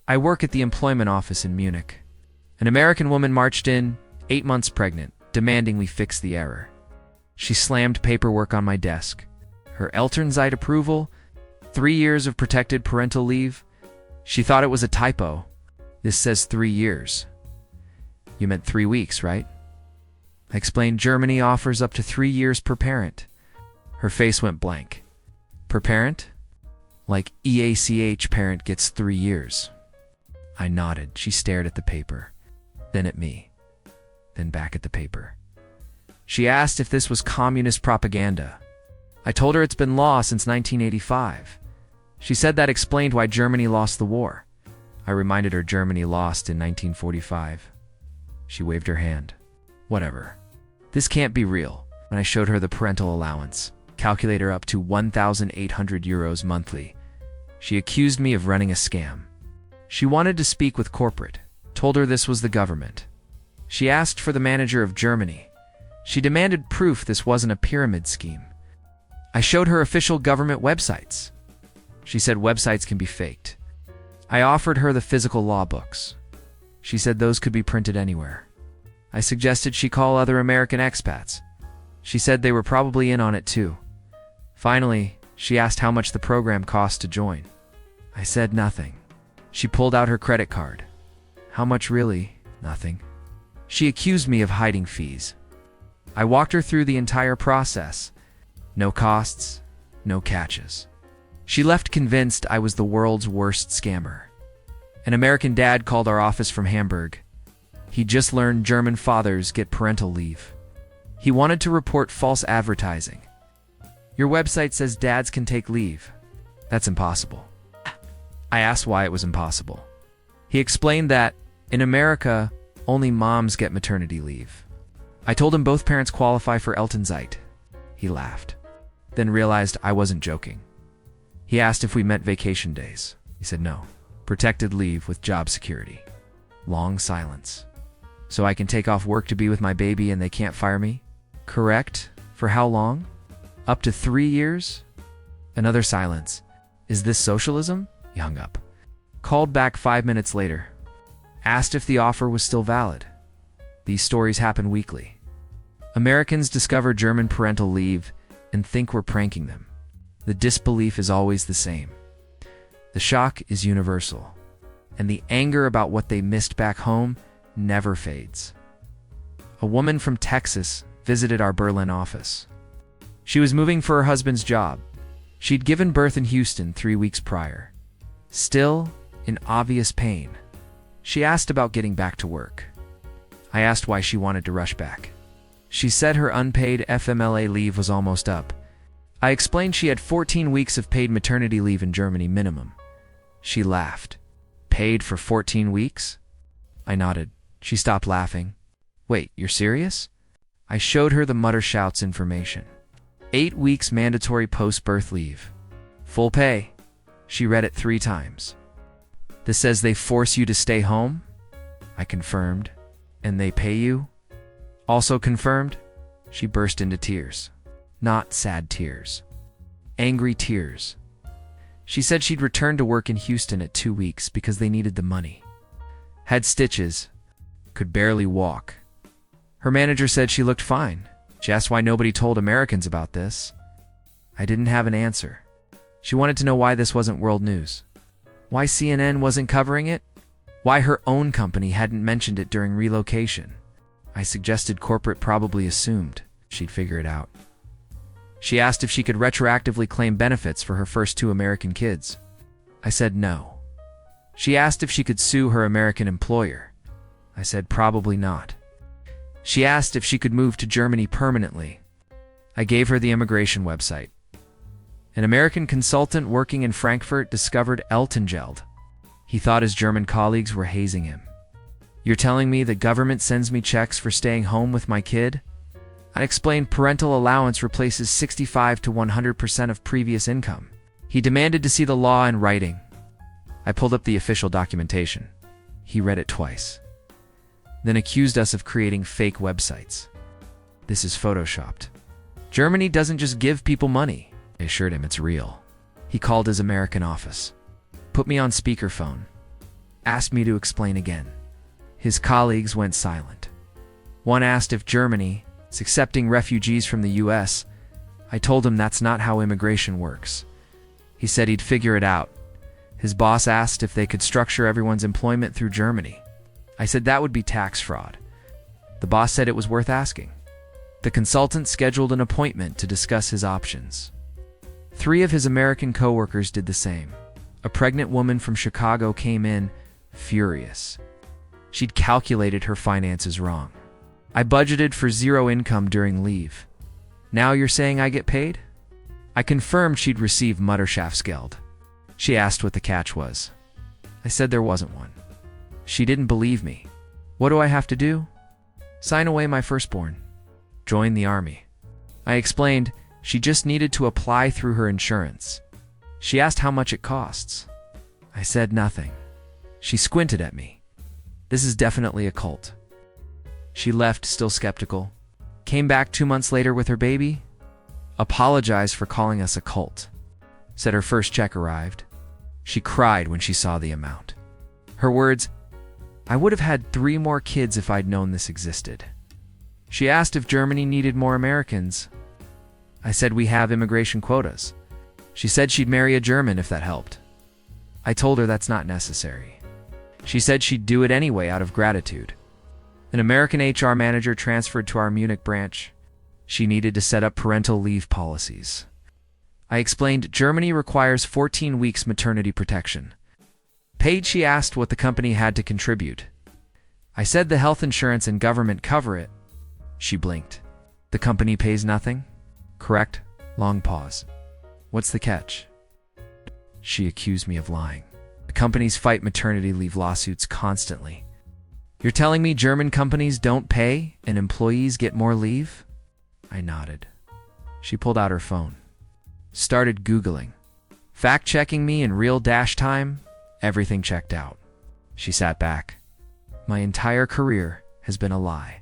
I work at the employment office in Munich. An American woman marched in, 8 months pregnant, demanding we fix the error. She slammed paperwork on my desk. Her Elternzeit approval, 3 years of protected parental leave. She thought it was a typo. This says 3 years. You meant 3 weeks, right? I explained Germany offers up to 3 years per parent. Her face went blank. Per parent? Like EACH parent gets 3 years. I nodded. She stared at the paper, then at me, then back at the paper. She asked if this was communist propaganda. I told her it's been law since 1985. She said that explained why Germany lost the war. I reminded her Germany lost in 1945. She waved her hand. Whatever. This can't be real. And I showed her the parental allowance, calculator up to 1,800 euros monthly. She accused me of running a scam. She wanted to speak with corporate, told her this was the government. She asked for the manager of Germany. She demanded proof this wasn't a pyramid scheme. I showed her official government websites. She said websites can be faked. I offered her the physical law books. She said those could be printed anywhere. I suggested she call other American expats. She said they were probably in on it too. Finally, she asked how much the program cost to join. I said nothing. She pulled out her credit card. How much really? Nothing. She accused me of hiding fees. I walked her through the entire process. No costs, no catches. She left convinced I was the world's worst scammer. An American dad called our office from Hamburg. He just learned German fathers get parental leave. He wanted to report false advertising. Your website says dads can take leave. That's impossible. I asked why it was impossible. He explained that, in America, only moms get maternity leave. I told him both parents qualify for Elternzeit. He laughed, then realized I wasn't joking. He asked if we meant vacation days. He said no. Protected leave with job security. Long silence. So I can take off work to be with my baby and they can't fire me? Correct. For how long? Up to 3 years? Another silence. Is this socialism? He hung up. Called back 5 minutes later. Asked if the offer was still valid. These stories happen weekly. Americans discover German parental leave and think we're pranking them. The disbelief is always the same. The shock is universal, and the anger about what they missed back home never fades. A woman from Texas visited our Berlin office. She was moving for her husband's job. She'd given birth in Houston 3 weeks prior. Still in obvious pain. She asked about getting back to work. I asked why she wanted to rush back. She said her unpaid FMLA leave was almost up. I explained she had 14 weeks of paid maternity leave in Germany minimum. She laughed. Paid for 14 weeks? I nodded. She stopped laughing. Wait, you're serious? I showed her the Mutterschutz information. 8 weeks mandatory post-birth leave. Full pay. She read it 3 times. This says they force you to stay home? I confirmed. And they pay you? Also confirmed? She burst into tears. Not sad tears. Angry tears. She said she'd returned to work in Houston at 2 weeks because they needed the money. Had stitches. Could barely walk. Her manager said she looked fine. She asked why nobody told Americans about this. I didn't have an answer. She wanted to know why this wasn't world news. Why CNN wasn't covering it? Why her own company hadn't mentioned it during relocation. I suggested corporate probably assumed she'd figure it out. She asked if she could retroactively claim benefits for her first 2 American kids. I said no. She asked if she could sue her American employer. I said probably not. She asked if she could move to Germany permanently. I gave her the immigration website. An American consultant working in Frankfurt discovered Eltengeld. He thought his German colleagues were hazing him. You're telling me the government sends me checks for staying home with my kid? I explained parental allowance replaces 65 to 100% of previous income. He demanded to see the law in writing. I pulled up the official documentation. He read it twice. Then accused us of creating fake websites. This is photoshopped. Germany doesn't just give people money. I assured him it's real. He called his American office. Put me on speakerphone. asked me to explain again. His colleagues went silent. One asked if Germany is accepting refugees from the US. I told him that's not how immigration works. He said he'd figure it out. His boss asked if they could structure everyone's employment through Germany. I said that would be tax fraud. The boss said it was worth asking. The consultant scheduled an appointment to discuss his options. 3 of his American coworkers did the same. A pregnant woman from Chicago came in, furious. She'd calculated her finances wrong. I budgeted for 0 income during leave. Now you're saying I get paid? I confirmed she'd receive Mutterschaftsgeld. She asked what the catch was. I said there wasn't one. She didn't believe me. What do I have to do? Sign away my firstborn. Join the army. I explained she just needed to apply through her insurance. She asked how much it costs. I said nothing. She squinted at me. This is definitely a cult. She left, still skeptical. Came back 2 months later with her baby. Apologized for calling us a cult. Said her first check arrived. She cried when she saw the amount. Her words, "I would have had 3 more kids if I'd known this existed." She asked if Germany needed more Americans. I said we have immigration quotas. She said she'd marry a German if that helped. I told her that's not necessary. She said she'd do it anyway out of gratitude. An American HR manager transferred to our Munich branch. She needed to set up parental leave policies. I explained Germany requires 14 weeks maternity protection. Paid, she asked what the company had to contribute. I said the health insurance and government cover it. She blinked. The company pays nothing? Correct? Long pause. What's the catch? She accused me of lying. The companies fight maternity leave lawsuits constantly. You're telling me German companies don't pay and employees get more leave? I nodded. She pulled out her phone. Started Googling. Fact-checking me in real dash time. Everything checked out. She sat back. My entire career has been a lie.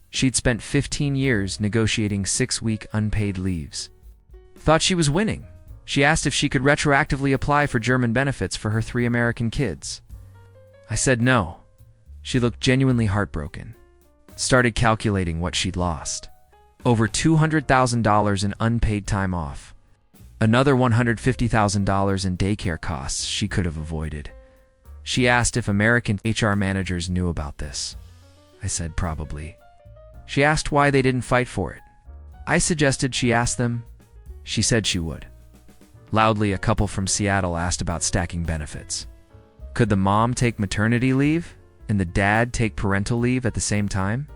She'd spent 15 years negotiating 6-week unpaid leaves. Thought she was winning. She asked if she could retroactively apply for German benefits for her 3 American kids. I said no. She looked genuinely heartbroken. Started calculating what she'd lost. Over $200,000 in unpaid time off. Another $150,000 in daycare costs she could have avoided. She asked if American HR managers knew about this. I said probably. She asked why they didn't fight for it. I suggested she ask them. She said she would. Loudly, a couple from Seattle asked about stacking benefits. Could the mom take maternity leave and the dad take parental leave at the same time?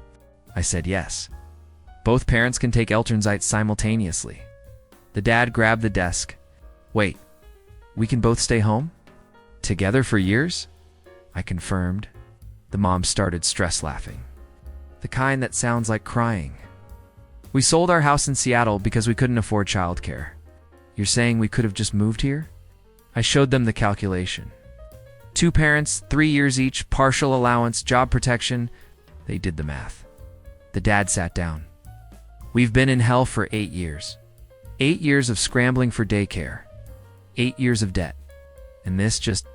I said yes. Both parents can take Elternzeit simultaneously. The dad grabbed the desk. Wait, we can both stay home? Together for years? I confirmed. The mom started stress laughing. The kind that sounds like crying. We sold our house in Seattle because we couldn't afford childcare. You're saying we could have just moved here? I showed them the calculation. 2 parents, 3 years each, partial allowance, job protection. They did the math. The dad sat down. We've been in hell for 8 years. 8 years of scrambling for daycare. 8 years of debt. And this just ...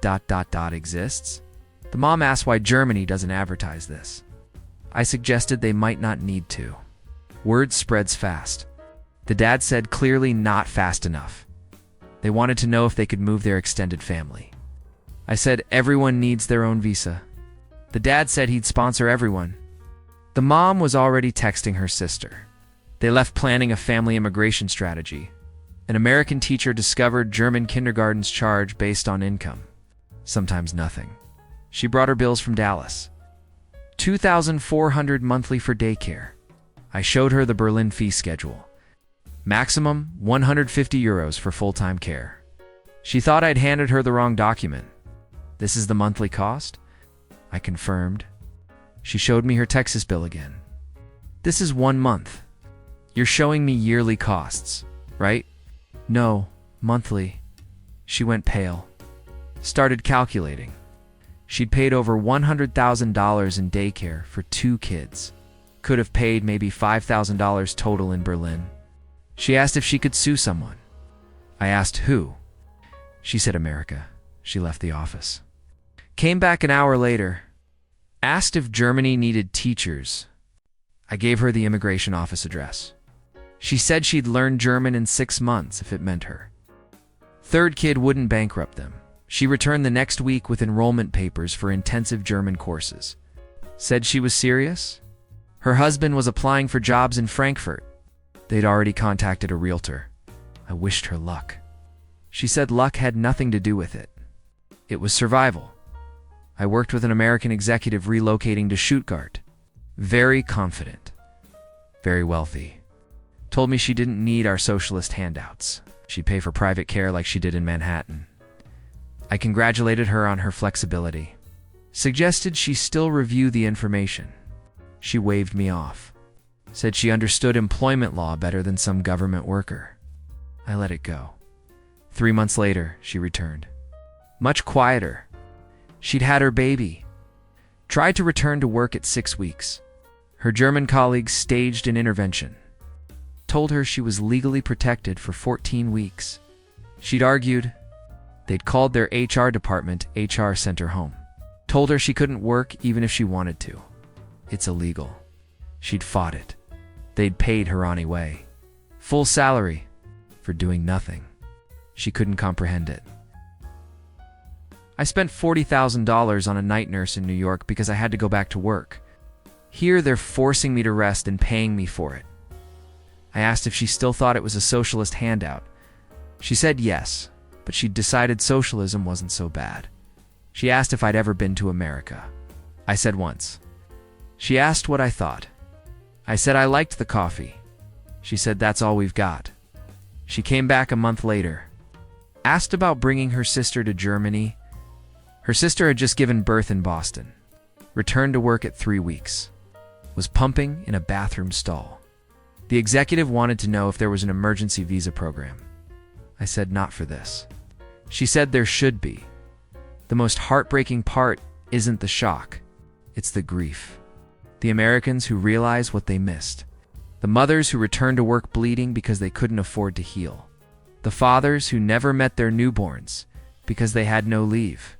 exists? The mom asked why Germany doesn't advertise this. I suggested they might not need to. Word spreads fast. The dad said clearly not fast enough. They wanted to know if they could move their extended family. I said everyone needs their own visa. The dad said he'd sponsor everyone. The mom was already texting her sister. They left planning a family immigration strategy. An American teacher discovered German kindergartens charge based on income. Sometimes nothing. She brought her bills from Dallas. $2,400 monthly for daycare. I showed her the Berlin fee schedule. Maximum €150 for full-time care. She thought I'd handed her the wrong document. This is the monthly cost? I confirmed. She showed me her Texas bill again. This is 1 month. You're showing me yearly costs, right? No, monthly. She went pale. Started calculating. She'd paid over $100,000 in daycare for 2 kids. Could have paid maybe $5,000 total in Berlin. She asked if she could sue someone. I asked who. She said America. She left the office. Came back an hour later. Asked if Germany needed teachers. I gave her the immigration office address. She said she'd learn German in 6 months if it meant her. Third kid wouldn't bankrupt them. She returned the next week with enrollment papers for intensive German courses. Said she was serious. Her husband was applying for jobs in Frankfurt. They'd already contacted a realtor. I wished her luck. She said luck had nothing to do with it. It was survival. I worked with an American executive relocating to Stuttgart. Very confident. Very wealthy. Told me she didn't need our socialist handouts. She'd pay for private care like she did in Manhattan. I congratulated her on her flexibility. Suggested she still review the information. She waved me off. Said she understood employment law better than some government worker. I let it go. 3 months later, she returned. Much quieter. She'd had her baby. Tried to return to work at 6 weeks. Her German colleagues staged an intervention. Told her she was legally protected for 14 weeks. She'd argued. They'd called their HR department. HR sent her home. Told her she couldn't work even if she wanted to. It's illegal. She'd fought it. They'd paid her anyway. Full salary for doing nothing. She couldn't comprehend it. I spent $40,000 on a night nurse in New York because I had to go back to work. Here they're forcing me to rest and paying me for it. I asked if she still thought it was a socialist handout. She said yes, but she'd decided socialism wasn't so bad. She asked if I'd ever been to America. I said once. She asked what I thought. I said I liked the coffee. She said that's all we've got. She came back a month later. Asked about bringing her sister to Germany. Her sister had just given birth in Boston. Returned to work at 3 weeks. Was pumping in a bathroom stall. The executive wanted to know if there was an emergency visa program. I said not for this. She said there should be. The most heartbreaking part isn't the shock. It's the grief. The Americans who realize what they missed. The mothers who returned to work bleeding because they couldn't afford to heal. The fathers who never met their newborns because they had no leave.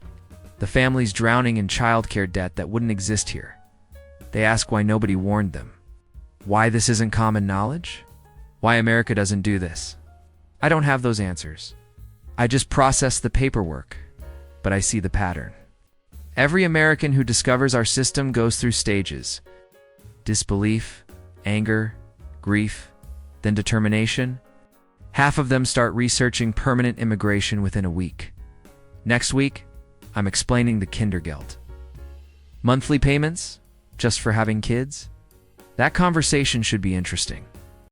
The families drowning in childcare debt that wouldn't exist here. They ask why nobody warned them. Why this isn't common knowledge? Why America doesn't do this? I don't have those answers. I just process the paperwork, but I see the pattern. Every American who discovers our system goes through stages. Disbelief, anger, grief, then determination. Half of them start researching permanent immigration within a week. Next week, I'm explaining the Kindergeld. Monthly payments, just for having kids? That conversation should be interesting.